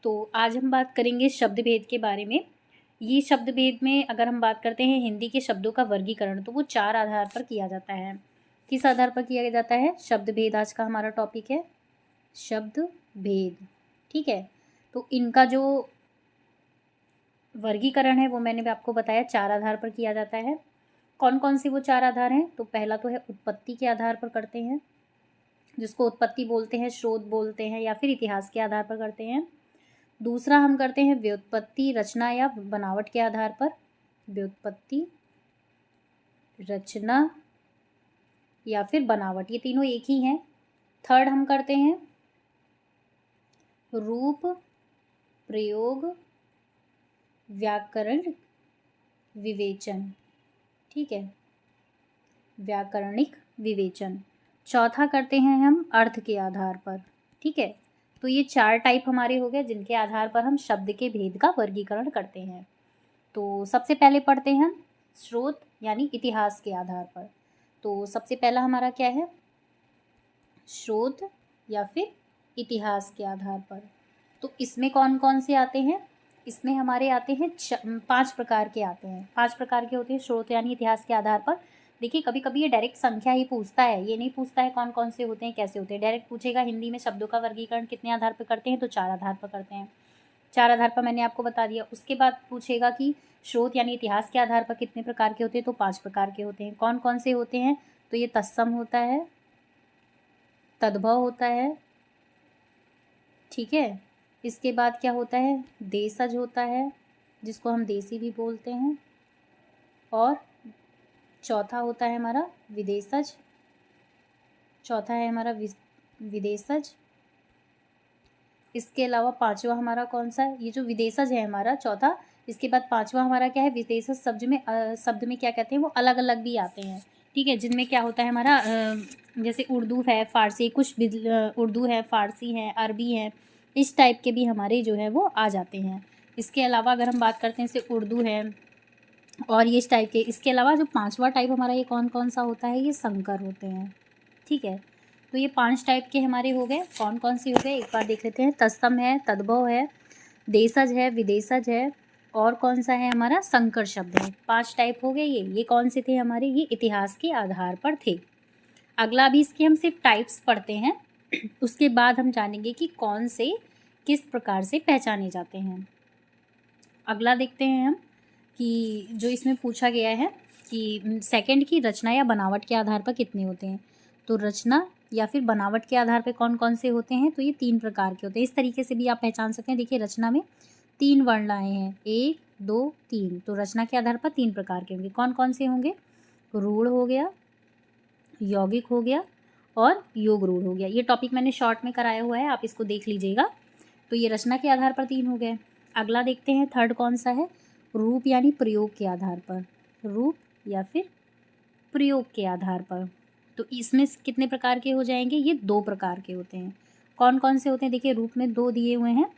तो आज हम बात करेंगे शब्द भेद के बारे में। ये शब्द भेद में अगर हम बात करते हैं हिंदी के शब्दों का वर्गीकरण, तो वो 4 आधार पर किया जाता है। किस आधार पर किया जाता है? शब्द भेद आज का हमारा टॉपिक है, शब्द भेद। ठीक है, तो इनका जो वर्गीकरण है वो मैंने भी आपको बताया 4 आधार पर किया जाता है। कौन कौन से वो 4 आधार हैं? तो पहला तो है उत्पत्ति के आधार पर करते हैं, जिसको उत्पत्ति बोलते हैं, स्रोत बोलते हैं, या फिर इतिहास के आधार पर करते हैं। दूसरा हम करते हैं व्युत्पत्ति, रचना या बनावट के आधार पर। व्युत्पत्ति, रचना या फिर बनावट, ये तीनों एक ही हैं। थर्ड हम करते हैं रूप, प्रयोग, व्याकरण, विवेचन। ठीक है, व्याकरणिक विवेचन। चौथा करते हैं हम अर्थ के आधार पर। ठीक है, तो ये 4 टाइप हमारे हो गए जिनके आधार पर हम शब्द के भेद का वर्गीकरण करते हैं। तो सबसे पहले पढ़ते हैं हम स्रोत यानी इतिहास के आधार पर। तो सबसे पहला हमारा क्या है? स्रोत या फिर इतिहास के आधार पर। तो इसमें कौन कौन से आते हैं? इसमें हमारे आते हैं 5 प्रकार के आते हैं। 5 प्रकार के होते हैं स्रोत यानी इतिहास के आधार पर। देखिए, कभी कभी ये डायरेक्ट संख्या ही पूछता है, ये नहीं पूछता है कौन कौन से होते हैं, कैसे होते हैं। डायरेक्ट पूछेगा हिंदी में शब्दों का वर्गीकरण कितने आधार पर करते हैं, तो 4 आधार पर करते हैं। 4 आधार पर मैंने आपको बता दिया। उसके बाद पूछेगा कि स्रोत यानी इतिहास के आधार पर कितने प्रकार के होते हैं, तो 5 प्रकार के होते हैं। कौन कौन से होते हैं? तो ये तत्सम होता है, तद्भव होता है, ठीक है। इसके बाद क्या होता है? देशज होता है, जिसको हम देसी भी बोलते हैं। और चौथा होता है हमारा विदेशज। चौथा है हमारा विदेशज। इसके अलावा 5वां हमारा कौन सा है? ये जो विदेशज है हमारा चौथा। इसके बाद 5वां हमारा क्या है? विदेशज शब्द में क्या कहते हैं, वो अलग अलग भी आते हैं। ठीक है, जिनमें क्या होता है हमारा जैसे उर्दू है, फारसी, कुछ उर्दू है, फारसी है, अरबी है, इस टाइप के भी हमारे जो है वो आ जाते हैं। इसके अलावा अगर हम बात करते हैं जैसे उर्दू है और ये इस टाइप के। इसके अलावा जो 5वां टाइप हमारा ये कौन कौन सा होता है? ये संकर होते हैं। ठीक है, तो ये 5 टाइप के हमारे हो गए। कौन कौन से हो गए एक बार देख लेते हैं। तत्सम है, तद्भव है, देशज है, विदेशज है, और कौन सा है हमारा? संकर शब्द है। 5 टाइप हो गए ये कौन से थे हमारे? ये इतिहास के आधार पर थे। अगला भी इसके हम सिर्फ टाइप्स पढ़ते हैं, उसके बाद हम जानेंगे कि कौन से किस प्रकार से पहचाने जाते हैं। अगला देखते हैं हम कि जो इसमें पूछा गया है कि सेकंड की रचना या बनावट के आधार पर कितने होते हैं। तो रचना या फिर बनावट के आधार पर कौन कौन से होते हैं? तो ये 3 प्रकार के होते हैं। इस तरीके से भी आप पहचान सकते हैं। देखिए, रचना में 3 वर्ण आए हैं, 1 2 3। तो रचना के आधार पर 3 प्रकार के होंगे। कौन कौन से होंगे? रूढ़ हो गया, यौगिक हो गया और योग रूढ़ हो गया। ये टॉपिक मैंने शॉर्ट में कराया हुआ है, आप इसको देख लीजिएगा। तो ये रचना के आधार पर 3 हो गए। अगला देखते हैं थर्ड कौन सा है? रूप यानी प्रयोग के आधार पर। रूप या फिर प्रयोग के आधार पर। तो इसमें कितने प्रकार के हो जाएंगे? ये 2 प्रकार के होते हैं। कौन कौन से होते हैं? देखिए, रूप में 2 दिए हुए हैं।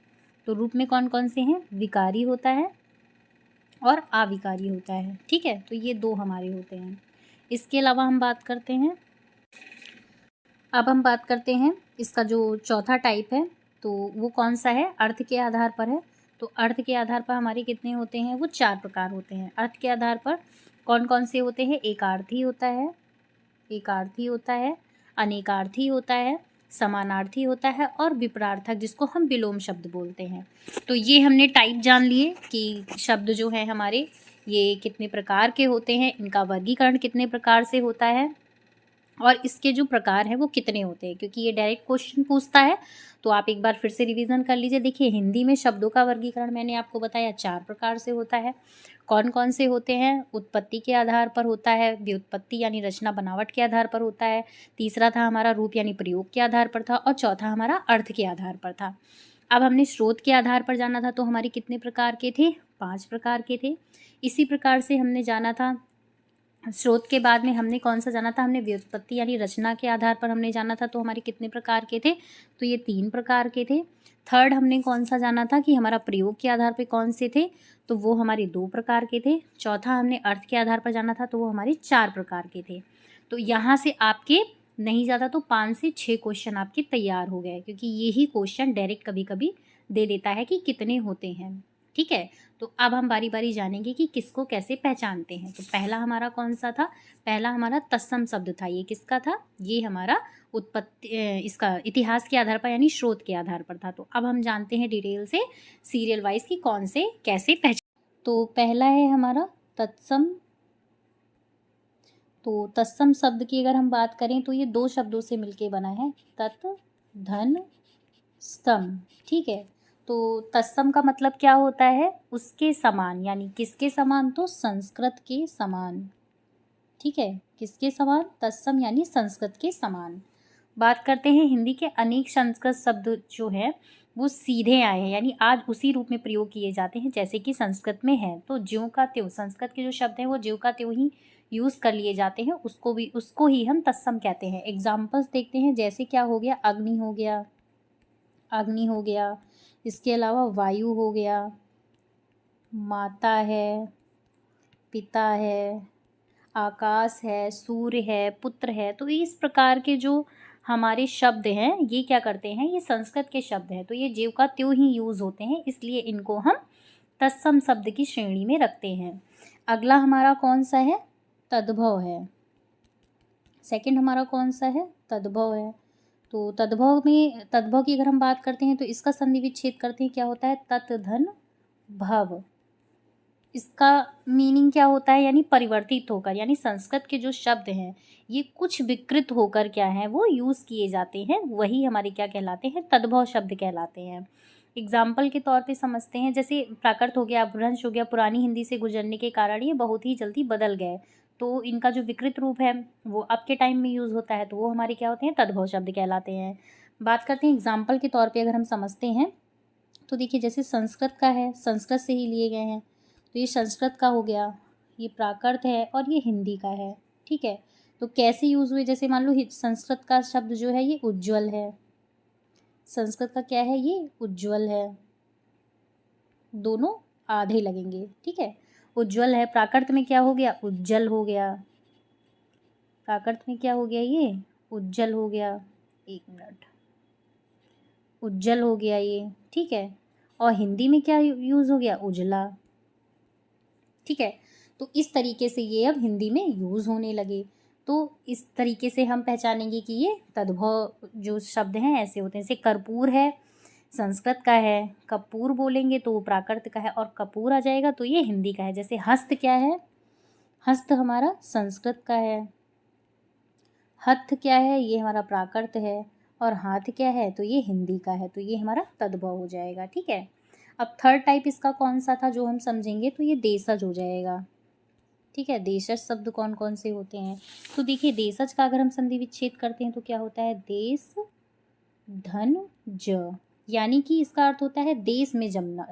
तो रूप में कौन कौन से हैं? विकारी होता है और अविकारी होता है। ठीक है, तो ये 2 हमारे होते हैं। इसके अलावा हम बात करते हैं, अब हम बात करते हैं इसका जो चौथा टाइप है, तो वो कौन सा है? अर्थ के आधार पर है। तो अर्थ के आधार पर हमारे कितने होते हैं? वो 4 प्रकार होते हैं। अर्थ के आधार पर कौन कौन से होते हैं? एकार्थी होता है, एकार्थी होता है, अनेकार्थी होता है, समानार्थी होता है और विपरार्थक, जिसको हम विलोम शब्द बोलते हैं। तो ये हमने टाइप जान लिए कि शब्द जो है हमारे ये कितने प्रकार के होते हैं, इनका वर्गीकरण कितने प्रकार से होता है और इसके जो प्रकार हैं वो कितने होते हैं। क्योंकि ये डायरेक्ट क्वेश्चन पूछता है, तो आप एक बार फिर से रिवीजन कर लीजिए। देखिए, हिंदी में शब्दों का वर्गीकरण मैंने आपको बताया 4 प्रकार से होता है। कौन कौन से होते हैं? उत्पत्ति के आधार पर होता है, व्युत्पत्ति यानी रचना बनावट के आधार पर होता है, तीसरा था हमारा रूप यानी प्रयोग के आधार पर था, और चौथा हमारा अर्थ के आधार पर था। अब हमने स्रोत के आधार पर जाना था, तो हमारे कितने प्रकार के थे? 5 प्रकार के थे। इसी प्रकार से हमने जाना था स्रोत के बाद में हमने कौन सा जाना था? हमने व्युत्पत्ति यानी रचना के आधार पर हमने जाना था, तो हमारे कितने प्रकार के थे? तो ये 3 प्रकार के थे। थर्ड हमने कौन सा जाना था कि हमारा प्रयोग के आधार पे कौन से थे? तो वो हमारे 2 प्रकार के थे। चौथा हमने अर्थ के आधार पर जाना था, तो वो हमारे 4 प्रकार के थे। तो यहाँ से आपके नहीं ज़्यादा तो 5 से 6 क्वेश्चन आपके तैयार हो गए, क्योंकि यही क्वेश्चन डायरेक्ट कभी कभी दे देता है कि कितने होते हैं। ठीक है, तो अब हम बारी बारी जानेंगे कि किसको कैसे पहचानते हैं। तो पहला हमारा कौन सा था? पहला हमारा तत्सम शब्द था। ये किसका था? ये हमारा उत्पत्ति इसका इतिहास के आधार पर यानी स्रोत के आधार पर था। तो अब हम जानते हैं डिटेल से सीरियल वाइज कि कौन से कैसे पहचान। तो पहला है हमारा तत्सम। तो तत्सम शब्द की अगर हम बात करें तो ये 2 शब्दों से मिलके बना है, तत् धन स्तम। ठीक है, तो तत्सम का मतलब क्या होता है? उसके समान, यानी किसके समान? तो संस्कृत के समान। ठीक है, किसके समान? तत्सम यानी संस्कृत के समान। बात करते हैं हिंदी के अनेक संस्कृत शब्द जो है वो सीधे आए हैं, यानी आज उसी रूप में प्रयोग किए जाते हैं जैसे कि संस्कृत में है। तो ज्यों का त्यों, संस्कृत के जो शब्द हैं वो ज्यों का त्यों ही यूज़ कर लिए जाते हैं, उसको ही हम तत्सम कहते हैं। एग्जाम्पल्स देखते हैं, जैसे क्या हो गया? अग्नि हो गया, अग्नि हो गया, इसके अलावा वायु हो गया, माता है, पिता है, आकाश है, सूर्य है, पुत्र है। तो इस प्रकार के जो हमारे शब्द हैं ये क्या करते हैं? ये संस्कृत के शब्द हैं, तो ये ज्यों का त्यों ही यूज़ होते हैं, इसलिए इनको हम तत्सम शब्द की श्रेणी में रखते हैं। अगला हमारा कौन सा है? तद्भव है। सेकंड हमारा कौन सा है? तद्भव है। तो तद्भव में, तद्भव की अगर हम बात करते हैं तो इसका संधि विच्छेद करते हैं, क्या होता है? तत् धन भव। इसका मीनिंग क्या होता है? यानी परिवर्तित होकर, यानी संस्कृत के जो शब्द हैं ये कुछ विकृत होकर क्या है वो यूज़ किए जाते हैं, वही हमारे क्या कहलाते हैं? तद्भव शब्द कहलाते हैं। एग्जाम्पल के तौर पे समझते हैं, जैसे प्राकृत हो गया, अपभ्रंश हो गया, पुरानी हिंदी से गुजरने के कारण ये बहुत ही जल्दी बदल गए, तो इनका जो विकृत रूप है वो अब के टाइम में यूज़ होता है, तो वो हमारे क्या होते हैं? तद्भव शब्द कहलाते हैं। बात करते हैं एग्जाम्पल के तौर पर, अगर हम समझते हैं तो देखिए जैसे संस्कृत का है, संस्कृत से ही लिए गए हैं, तो ये संस्कृत का हो गया, ये प्राकृत है और ये हिंदी का है। ठीक है, तो कैसे यूज़ हुए? जैसे मान लो संस्कृत का शब्द जो है ये उज्ज्वल है, संस्कृत का क्या है? ये उज्ज्वल है, दोनों आधे लगेंगे। ठीक है, उज्ज्वल है। प्राकृत में क्या हो गया? उज्जल हो गया, प्राकृत में क्या हो गया? ये उज्जल हो गया, 1 मिनट, उज्जल हो गया ये। ठीक है, और हिंदी में क्या यूज़ हो गया? उजला। ठीक है, तो इस तरीके से ये अब हिंदी में यूज़ होने लगे। तो इस तरीके से हम पहचानेंगे कि ये तद्भव जो शब्द हैं ऐसे होते हैं। जैसे कर्पूर है, संस्कृत का है, कपूर बोलेंगे तो वो प्राकृत का है, और कपूर आ जाएगा तो ये हिंदी का है। जैसे हस्त क्या है? हस्त हमारा संस्कृत का है, हथ क्या है? ये हमारा प्राकृत है, और हाथ क्या है? तो ये हिंदी का है, तो ये हमारा तद्भव हो जाएगा। ठीक है, अब थर्ड टाइप इसका कौन सा था जो हम समझेंगे? तो ये देशज हो जाएगा। ठीक है, देशज शब्द कौन कौन से होते हैं? तो देखिए देशज का अगर हम संधि विच्छेद करते हैं तो क्या होता है? देश धन ज, यानी कि इसका अर्थ होता है देश में जन्मना,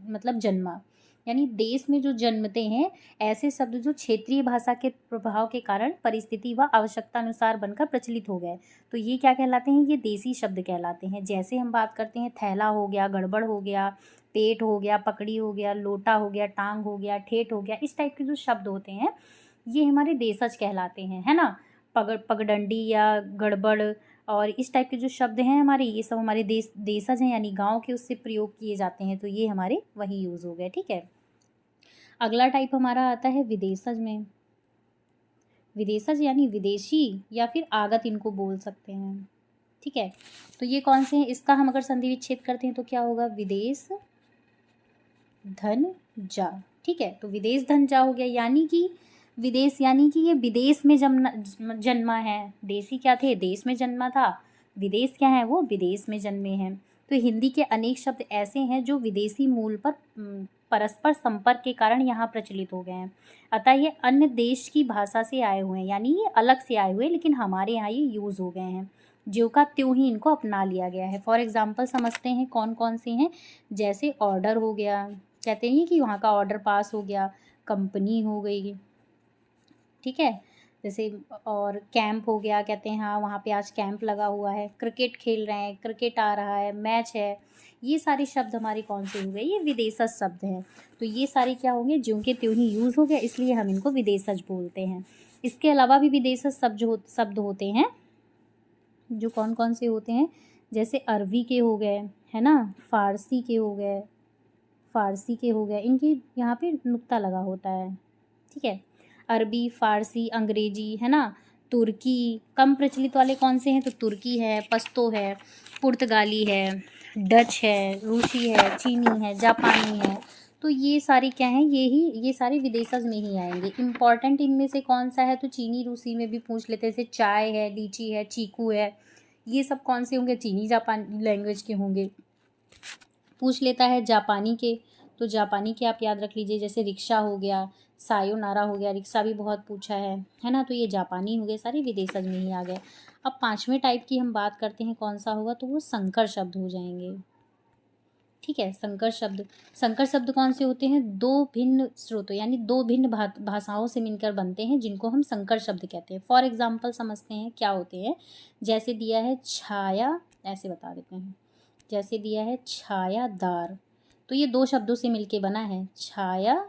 मतलब जन्मा, यानी देश में जो जन्मते हैं ऐसे शब्द जो क्षेत्रीय भाषा के प्रभाव के कारण परिस्थिति व आवश्यकता अनुसार बनकर प्रचलित हो गए, तो ये क्या कहलाते हैं? ये देसी शब्द कहलाते हैं। जैसे हम बात करते हैं थैला हो गया, गड़बड़ हो गया, पेट हो गया, पकड़ी हो गया, लोटा हो गया, टांग हो गया, ठेठ हो गया, इस टाइप के जो शब्द होते हैं ये हमारे देशज कहलाते हैं, है ना। पगडंडी या गड़बड़ और इस टाइप के जो शब्द हैं हमारे, ये सब हमारे देशज हैं, यानी गांव के उससे प्रयोग किए जाते हैं, तो ये हमारे वही यूज़ हो गए। ठीक है, अगला टाइप हमारा आता है विदेशज में। विदेशज यानी विदेशी या फिर आगत इनको बोल सकते हैं। ठीक है, तो ये कौन से हैं? इसका हम अगर संधि विच्छेद करते हैं तो क्या होगा? विदेश धन जा। ठीक है, तो विदेश धन जा हो गया, यानी कि विदेश, यानी कि ये विदेश में जन्मा है। देसी क्या थे? देश में जन्मा था। विदेश क्या है? वो विदेश में जन्मे हैं। तो हिंदी के अनेक शब्द ऐसे हैं जो विदेशी मूल पर परस्पर संपर्क के कारण यहाँ प्रचलित हो गए हैं, अतः ये अन्य देश की भाषा से आए हुए हैं, यानी ये अलग से आए हुए हैं लेकिन हमारे यहाँ ये यूज़ हो गए हैं, ज्यों का त्यों ही इनको अपना लिया गया है। फॉर एग्जाम्पल समझते हैं कौन कौन से हैं। जैसे ऑर्डर हो गया, कहते हैं कि वहाँ का ऑर्डर पास हो गया, कंपनी हो गई। ठीक है, जैसे और कैंप हो गया, कहते हैं हाँ वहाँ पे आज कैंप लगा हुआ है। क्रिकेट खेल रहे हैं, क्रिकेट आ रहा है, मैच है। ये सारे शब्द हमारे कौन से हो गए? ये विदेशज शब्द हैं। तो ये सारे क्या होंगे? ज्यों के त्यों ही यूज़ हो गया, इसलिए हम इनको विदेशज बोलते हैं। इसके अलावा भी विदेशज शब्द होते हैं, जो कौन कौन से होते हैं, जैसे अरबी के हो गए, है ना, फ़ारसी के हो गए, इनकी यहाँ पे नुक्ता लगा होता है, ठीक है। अरबी, फ़ारसी, अंग्रेजी, है ना, तुर्की। कम प्रचलित वाले कौन से हैं, तो तुर्की है, पश्तो है, पुर्तगाली है, डच है, रूसी है, चीनी है, जापानी है। तो ये सारे क्या हैं, ये सारे विदेशज में ही आएंगे। इम्पॉर्टेंट इनमें से कौन सा है, तो चीनी रूसी में भी पूछ लेते हैं, जैसे चाय है, लीची है, चीकू है, ये सब कौन से होंगे, चीनी जापानी लैंग्वेज के होंगे। पूछ लेता है जापानी के, तो जापानी के आप याद रख लीजिए, जैसे रिक्शा हो गया, सायोनारा हो गया, रिक्शा भी बहुत पूछा है ना, तो ये जापानी हो गए, सारे विदेशज में ही आ गए। अब पांचवें टाइप की हम बात करते हैं, कौन सा होगा, तो वो संकर शब्द हो जाएंगे, ठीक है। संकर शब्द कौन से होते हैं, दो भिन्न स्रोतों यानी दो भिन्न भाषाओं से मिलकर बनते हैं, जिनको हम संकर शब्द कहते हैं। फॉर एग्जाम्पल समझते हैं क्या होते हैं। जैसे दिया है छाया, ऐसे बता देते हैं, जैसे दिया है छायादार, तो ये दो शब्दों से मिलके बना है, छाया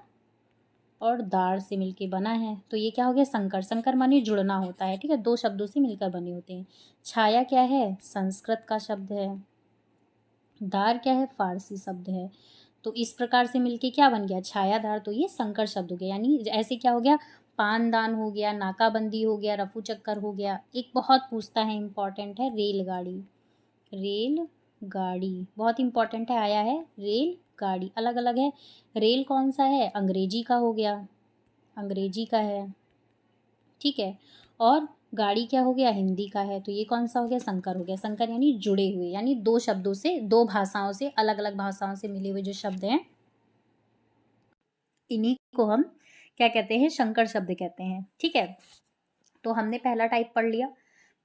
और दार से मिलके बना है, तो ये क्या हो गया, संकर माने जुड़ना होता है, ठीक है, दो शब्दों से मिलकर बने होते हैं। छाया क्या है, संस्कृत का शब्द है, दार क्या है, फारसी शब्द है। तो इस प्रकार से मिलके क्या बन गया, छायादार, तो ये संकर शब्द हो गया। यानी ऐसे क्या हो गया, पानदान हो गया, नाकाबंदी हो गया, रफू चक्कर हो गया। एक बहुत पूछता है, इंपॉर्टेंट है, रेलगाड़ी बहुत इंपॉर्टेंट है, आया है, रेलगाड़ी अलग अलग है। रेल कौन सा है, अंग्रेजी का हो गया, अंग्रेजी का है, ठीक है। और गाड़ी क्या हो गया, हिंदी का है, तो ये कौन सा हो गया, संकर हो गया। संकर यानी जुड़े हुए, यानी दो शब्दों से, दो भाषाओं से, अलग अलग भाषाओं से मिले हुए जो शब्द हैं, इन्हीं को हम क्या कहते हैं, संकर शब्द कहते हैं, ठीक है। तो हमने पहला टाइप पढ़ लिया।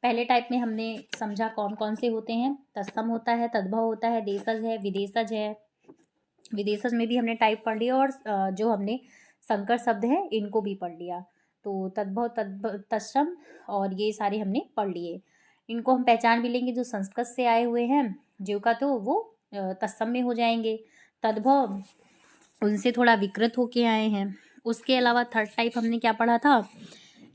पहले टाइप में हमने समझा कौन कौन से होते हैं, तत्सम होता है, तद्भव होता है, देशज है, विदेशज है। विदेशज में भी हमने टाइप पढ़ लिया, और जो हमने संकर शब्द हैं इनको भी पढ़ लिया। तो तद्भव, तत्सम और ये सारे हमने पढ़ लिए। इनको हम पहचान भी लेंगे, जो संस्कृत से आए हुए हैं जीव का, तो वो तत्सम में हो जाएंगे। तद्भव उनसे थोड़ा विकृत होके आए हैं। उसके अलावा थर्ड टाइप हमने क्या पढ़ा था,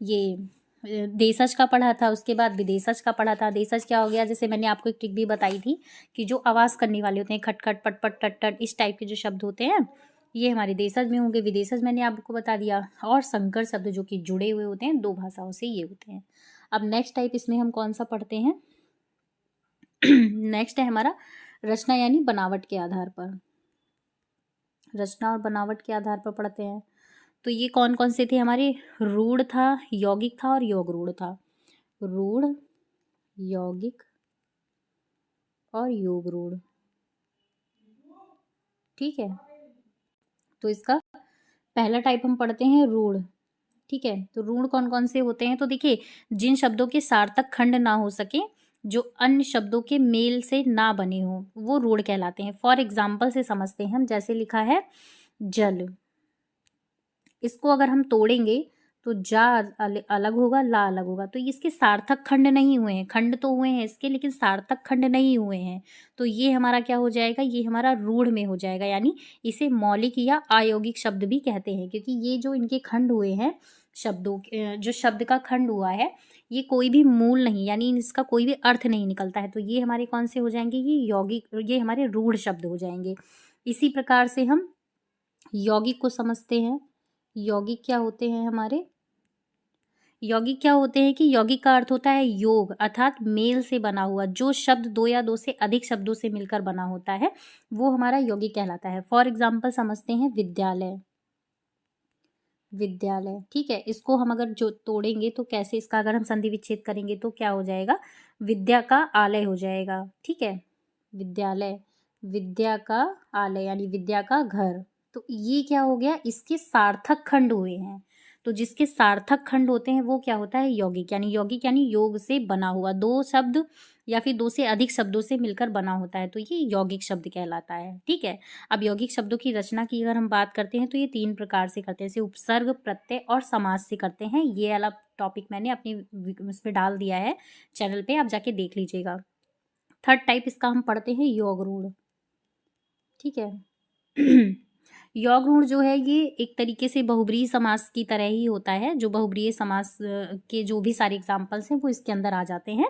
ये देशज का पढ़ा था, उसके बाद विदेशज का पढ़ा था। देशज क्या हो गया, जैसे मैंने आपको एक ट्रिक भी बताई थी कि जो आवाज़ करने वाले होते हैं, खटखट, पटपट, टट, इस टाइप के जो शब्द होते हैं, ये हमारे देशज में होंगे। विदेशज मैंने आपको बता दिया। और संकर शब्द जो कि जुड़े हुए होते हैं दो भाषाओं से, ये होते हैं। अब नेक्स्ट टाइप इसमें हम कौन सा पढ़ते हैं नेक्स्ट है हमारा रचना यानी बनावट के आधार पर, रचना और बनावट के आधार पर पढ़ते हैं। तो ये कौन कौन से थे हमारे, रूढ़ था, यौगिक था और योग रूढ़ था। रूढ़, यौगिक और योग रूढ़, ठीक है। तो इसका पहला टाइप हम पढ़ते हैं रूढ़, ठीक है। तो रूढ़ कौन कौन से होते हैं, तो देखिए, जिन शब्दों के सार्थक खंड ना हो सके, जो अन्य शब्दों के मेल से ना बने हो, वो रूढ़ कहलाते हैं। फॉर एग्जाम्पल से समझते हैं हम, जैसे लिखा है जल, इसको अगर हम तोड़ेंगे तो जा अलग होगा, ला अलग होगा, तो इसके सार्थक खंड नहीं हुए हैं। खंड तो हुए हैं इसके, लेकिन सार्थक खंड नहीं हुए हैं, तो ये हमारा क्या हो जाएगा, ये हमारा रूढ़ में हो जाएगा। यानी इसे मौलिक या अयौगिक शब्द भी कहते हैं, क्योंकि ये जो इनके खंड हुए हैं, शब्दों जो शब्द का खंड हुआ है, ये कोई भी मूल नहीं, यानी इसका कोई भी अर्थ नहीं निकलता है, तो ये हमारे कौन से हो जाएंगे, ये यौगिक, ये हमारे रूढ़ शब्द हो जाएंगे। इसी प्रकार से हम यौगिक को समझते हैं। यौगिक क्या होते हैं हमारे, यौगिक क्या होते हैं कि यौगिक का अर्थ होता है योग, अर्थात मेल से बना हुआ। जो शब्द दो या दो से अधिक शब्दों से मिलकर बना होता है, वो हमारा यौगिक कहलाता है। फॉर एग्जाम्पल समझते हैं विद्यालय, विद्यालय, ठीक है। इसको हम अगर जो तोड़ेंगे तो कैसे, इसका अगर हम संधि विच्छेद करेंगे तो क्या हो जाएगा, विद्या का आलय हो जाएगा, ठीक है। विद्यालय, विद्या का आलय यानी विद्या का घर। तो ये क्या हो गया, इसके सार्थक खंड हुए हैं। तो जिसके सार्थक खंड होते हैं वो क्या होता है, यौगिक। यानी योग से बना हुआ, दो शब्द या फिर दो से अधिक शब्दों से मिलकर बना होता है, तो ये यौगिक शब्द कहलाता है, ठीक है। अब यौगिक शब्दों की रचना की अगर हम बात करते हैं तो ये तीन प्रकार से करते हैं, जैसे उपसर्ग, प्रत्यय और समास से करते हैं। ये वाला टॉपिक मैंने अपनी उसमें डाल दिया है चैनल पे, आप जाके देख लीजिएगा। थर्ड टाइप इसका हम पढ़ते हैं योग रूढ़, ठीक है। यौग ऋण जो है ये एक तरीके से बहुब्रीहि समास की तरह ही होता है। जो बहुब्रीहि समास के जो भी सारे एग्जाम्पल्स हैं वो इसके अंदर आ जाते हैं।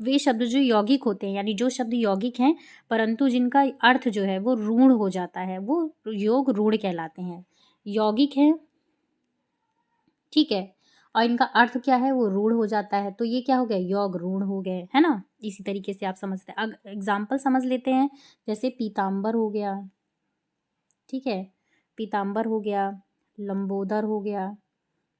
वे शब्द जो यौगिक होते हैं, यानी जो शब्द यौगिक हैं परंतु जिनका अर्थ जो है वो ऋण हो जाता है, वो योग ऋण कहलाते हैं। यौगिक हैं, ठीक है, और इनका अर्थ क्या है, वो ऋण हो जाता है, तो ये क्या हो गया, योग ऋण हो गए, है ना। इसी तरीके से आप समझते हैं। अब एग्जाम्पल समझ लेते हैं, जैसे पीताम्बर हो गया, ठीक है, पीताम्बर हो गया, लंबोदर हो गया।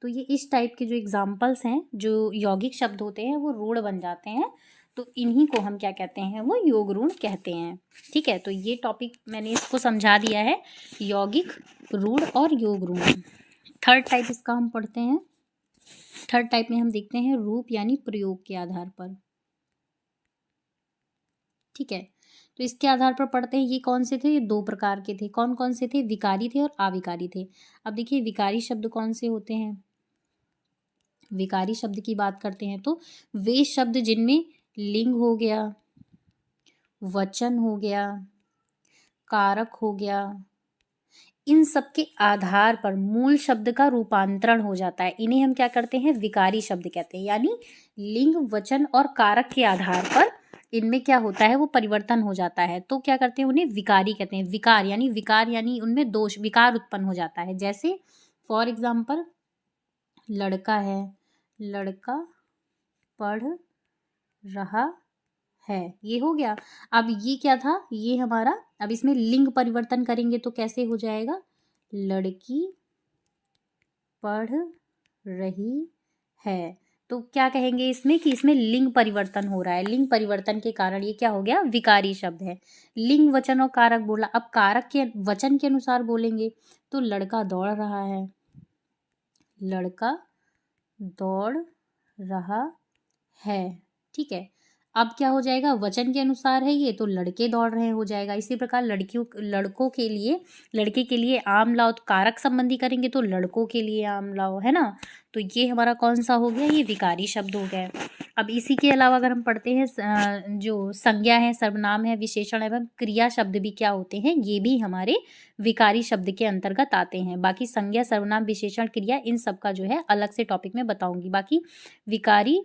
तो ये इस टाइप के जो एग्जाम्पल्स हैं, जो यौगिक शब्द होते हैं वो ऋण बन जाते हैं, तो इन्हीं को हम क्या कहते हैं, वो योग ऋण कहते हैं। ठीक है, तो ये टॉपिक मैंने इसको समझा दिया है, यौगिक, ऋण और योग ऋण। थर्ड टाइप इसका हम पढ़ते हैं। थर्ड टाइप में हम देखते हैं रूप यानी प्रयोग के आधार पर। ठीक है, तो इसके आधार पर पढ़ते हैं। ये कौन से थे, ये दो प्रकार के थे। कौन कौन से थे, विकारी थे और अविकारी थे। अब देखिए विकारी शब्द कौन से होते हैं। विकारी शब्द की बात करते हैं तो वे शब्द जिनमें लिंग हो गया, वचन हो गया, कारक हो गया, इन सब के आधार पर मूल शब्द का रूपांतरण हो जाता है, इन्हें हम क्या करते हैं, विकारी शब्द कहते हैं। यानी लिंग, वचन और कारक के आधार पर इनमें क्या होता है, वो परिवर्तन हो जाता है, तो क्या करते हैं, उन्हें विकारी कहते हैं। विकार यानी उनमें दोष, विकार उत्पन्न हो जाता है। जैसे फॉर एग्जाम्पल लड़का है, लड़का पढ़ रहा है, ये हो गया। अब ये क्या था, ये हमारा, अब इसमें लिंग परिवर्तन करेंगे तो कैसे हो जाएगा, लड़की पढ़ रही है, तो क्या कहेंगे इसमें कि इसमें लिंग परिवर्तन हो रहा है। लिंग परिवर्तन के कारण ये क्या हो गया, विकारी शब्द है। लिंग, वचन और कारक बोला, अब कारक के वचन के अनुसार बोलेंगे तो लड़का दौड़ रहा है, लड़का दौड़ रहा है, ठीक है। अब क्या हो जाएगा, वचन के अनुसार है ये, तो लड़के दौड़ रहे हो जाएगा। इसी प्रकार लड़कों के लिए, लड़के के लिए आम लाओ, तो कारक संबंधी करेंगे तो लड़कों के लिए आम लाओ, है ना। तो ये हमारा कौन सा हो गया, ये विकारी शब्द हो गए। अब इसी के अलावा अगर हम पढ़ते हैं जो संज्ञा है, सर्वनाम है, विशेषण एवं क्रिया शब्द भी क्या होते हैं, ये भी हमारे विकारी शब्द के अंतर्गत आते हैं। बाकी संज्ञा, सर्वनाम, विशेषण, क्रिया, इन सब का जो है अलग से टॉपिक में बताऊंगी। बाकी विकारी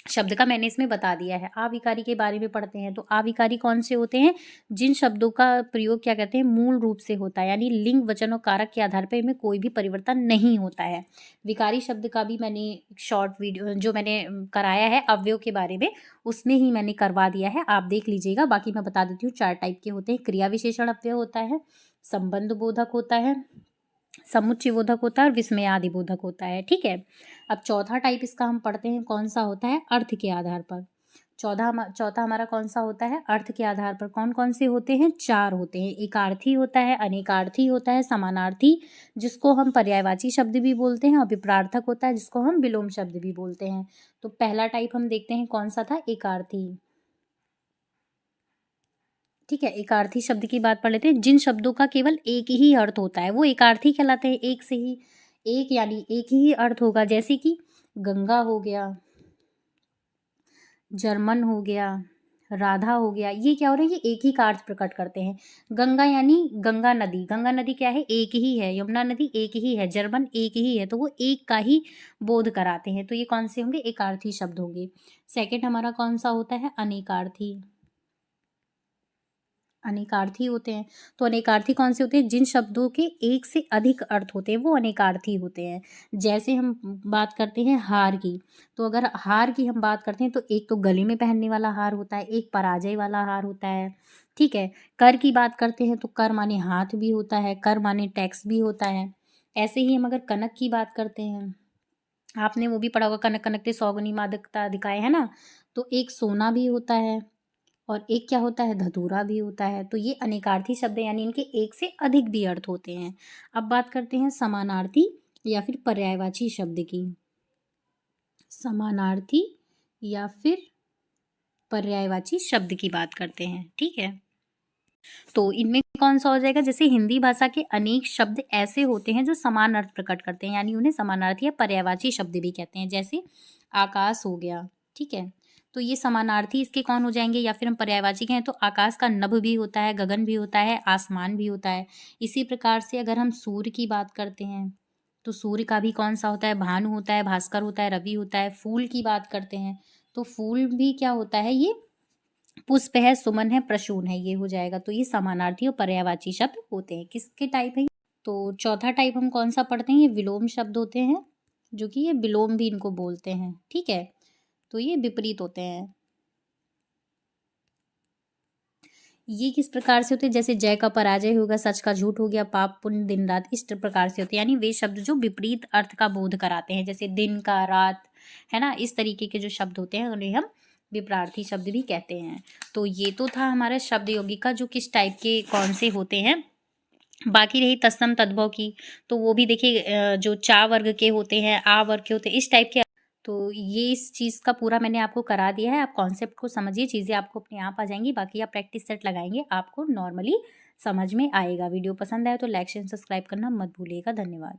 शब्द का मैंने इसमें बता दिया है। अविकारी के बारे में पढ़ते हैं, तो अविकारी कौन से होते हैं, जिन शब्दों का प्रयोग क्या कहते हैं, मूल रूप से होता है, यानी लिंग, वचन और कारक के आधार पर इनमें कोई भी परिवर्तन नहीं होता है। विकारी शब्द का भी मैंने शॉर्ट वीडियो जो मैंने कराया है अवयव के बारे में, उसमें ही मैंने करवा दिया है, आप देख लीजिएगा। बाकी मैं बता देती हूँ, 4 टाइप के होते हैं। क्रिया विशेषण अवयव होता है, संबंध बोधक होता है, समुच्चय बोधक होता है और विस्मयादि बोधक होता है। ठीक है, अब चौथा टाइप इसका हम पढ़ते हैं, कौन सा होता है, अर्थ के आधार पर। चौथा हमारा कौन सा होता है, अर्थ के आधार पर। कौन कौन से होते हैं, 4 होते हैं। एकार्थी होता है, अनेकार्थी होता है, समानार्थी जिसको हम पर्यायवाची शब्द भी बोलते हैं, और विपरार्थक होता है जिसको हम विलोम शब्द भी बोलते हैं। तो पहला टाइप हम देखते हैं कौन सा था, एकार्थी। ठीक है, एकार्थी शब्द की बात पढ़ लेते हैं। जिन शब्दों का केवल एक ही अर्थ होता है वो एकार्थी कहलाते हैं। एक से ही, एक यानी एक ही अर्थ होगा। जैसे कि गंगा हो गया, जर्मन हो गया, राधा हो गया, ये क्या हो रहा है, ये एक ही का अर्थ प्रकट करते हैं। गंगा यानी गंगा नदी, गंगा नदी क्या है, एक ही है। यमुना नदी एक ही है, जर्मन एक ही है, तो वो एक का ही बोध कराते हैं। तो ये कौन से होंगे, एकार्थी शब्द होंगे। सेकंड हमारा कौन सा होता है, अनेकार्थी। अनेकार्थी होते हैं। तो अनेकार्थी कौन से होते हैं, जिन शब्दों के एक से अधिक अर्थ होते हैं वो अनेकार्थी होते हैं। जैसे हम बात करते हैं हार की, तो अगर हार की हम बात करते हैं तो एक तो गले में पहनने वाला हार होता है, एक पराजय वाला हार होता है। ठीक है, कर की बात करते हैं तो कर माने हाथ भी होता है, कर माने टैक्स भी होता है। ऐसे ही हम अगर कनक की बात करते हैं, आपने वो भी पढ़ा होगा, कनक कनकते सौगुनी मादकता दिखाए, है ना। तो एक सोना भी होता है और एक क्या होता है, धतूरा भी होता है। तो ये अनेकार्थी शब्द हैं, यानी इनके एक से अधिक भी अर्थ होते हैं। अब बात करते हैं समानार्थी या फिर पर्यायवाची शब्द की। समानार्थी या फिर पर्यायवाची शब्द की बात करते हैं। ठीक है, तो इनमें कौन सा हो जाएगा, जैसे हिंदी भाषा के अनेक शब्द ऐसे होते हैं जो समान अर्थ प्रकट करते हैं, यानी उन्हें समानार्थी या पर्यायवाची शब्द भी कहते हैं। जैसे आकाश हो गया, ठीक है, तो ये समानार्थी इसके कौन हो जाएंगे, या फिर हम पर्यायवाची कहें तो आकाश का नभ भी होता है, गगन भी होता है, आसमान भी होता है। इसी प्रकार से अगर हम सूर्य की बात करते हैं तो सूर्य का भी कौन सा होता है, भानु होता है, भास्कर होता है, रवि होता है। फूल की बात करते हैं तो फूल भी क्या होता है, ये पुष्प है, सुमन है, प्रसून है, ये हो जाएगा। तो ये समानार्थी और पर्यायवाची शब्द होते हैं। किसके टाइप है? तो चौथा टाइप हम कौन सा पढ़ते हैं, ये विलोम शब्द होते हैं, जो कि ये विलोम भी इनको बोलते हैं। ठीक है, तो ये विपरीत होते हैं। ये किस प्रकार से होते हैं, जैसे जय का पराजय होगा, सच का झूठ हो गया, पाप पुण्य दिन रात, इस प्रकार से होते हैं। यानी वे शब्द जो विपरीत अर्थ का बोध कराते हैं, जैसे दिन का, रात, है ना, इस तरीके के जो शब्द होते हैं उन्हें हम विपरार्थी शब्द भी कहते हैं। तो ये तो था हमारा शब्द योगिका जो किस टाइप के कौन से होते हैं। बाकी रही तत्सम तद्भव की, तो वो भी देखिए जो चा वर्ग के होते हैं, आ वर्ग के होते हैं, इस टाइप के। तो ये इस चीज़ का पूरा मैंने आपको करा दिया है। आप कॉन्सेप्ट को समझिए, चीज़ें आपको अपने आप आ जाएंगी। बाकी आप प्रैक्टिस सेट लगाएंगे, आपको नॉर्मली समझ में आएगा। वीडियो पसंद आए तो लाइक शेयर सब्सक्राइब करना मत भूलिएगा। धन्यवाद।